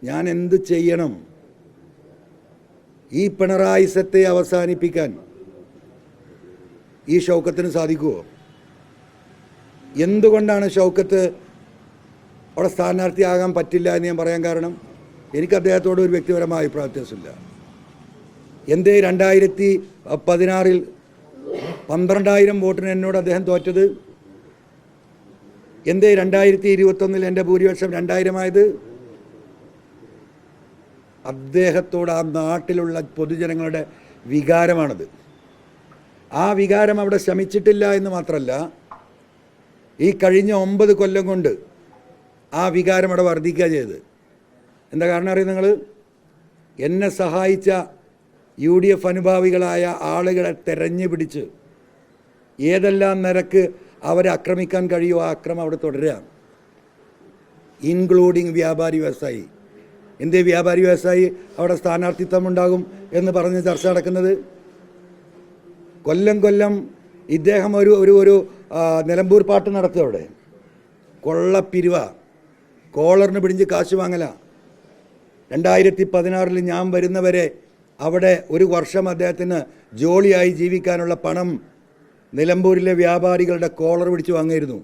ഞാൻ എന്ത് ചെയ്യണം? ഈ പിണറായിസത്തെ അവസാനിപ്പിക്കാൻ ഈ ഷൗക്കത്തിന് സാധിക്കുമോ? എന്തുകൊണ്ടാണ് ഷൗക്കത്ത് അവിടെ സ്ഥാനാർത്ഥിയാകാൻ പറ്റില്ല എന്ന് ഞാൻ പറയാൻ കാരണം, എനിക്ക് അദ്ദേഹത്തോട് ഒരു വ്യക്തിപരമായ അഭിപ്രായ വ്യത്യാസമില്ല. എന്തേ 2016 12,000 വോട്ടിന് എന്നോട് അദ്ദേഹം തോറ്റത്? എന്തേ 2021 എൻ്റെ ഭൂരിപക്ഷം 2000 ആയത്? അദ്ദേഹത്തോട് ആ നാട്ടിലുള്ള പൊതുജനങ്ങളുടെ വികാരമാണത്. ആ വികാരം അവിടെ ശമിച്ചിട്ടില്ല എന്ന് മാത്രമല്ല, ഈ കഴിഞ്ഞ 9 കൊല്ലം കൊണ്ട് ആ വികാരം അവിടെ വർദ്ധിക്കുക ചെയ്തത്. എന്താ കാരണം അറിയാം നിങ്ങൾ? എന്നെ സഹായിച്ച UDF അനുഭാവികളായ ആളുകളെ തെരഞ്ഞു പിടിച്ച് ഏതെല്ലാം നിരക്ക് അവരെ ആക്രമിക്കാൻ കഴിയുമോ ആ അക്രമം അവിടെ തുടരുക, ഇൻക്ലൂഡിങ് വ്യാപാരി വ്യവസായി. എന്തേ വ്യാപാരി വ്യവസായി അവിടെ സ്ഥാനാർത്ഥിത്വം ഉണ്ടാകും എന്ന് പറഞ്ഞ് ചർച്ച നടക്കുന്നത്? കൊല്ലം ഇദ്ദേഹം ഒരു നിലമ്പൂർ പാട്ട് നടത്തുക. അവിടെ കൊള്ളപ്പിരിവ, കോളറിന് പിടിച്ച് കാശ് വാങ്ങല. 2016 ഞാൻ വരുന്നവരെ അവിടെ ഒരു വർഷം അദ്ദേഹത്തിന് ജോളിയായി ജീവിക്കാനുള്ള പണം നിലമ്പൂരിലെ വ്യാപാരികളുടെ കോളർ പിടിച്ച് വാങ്ങിയിരുന്നു.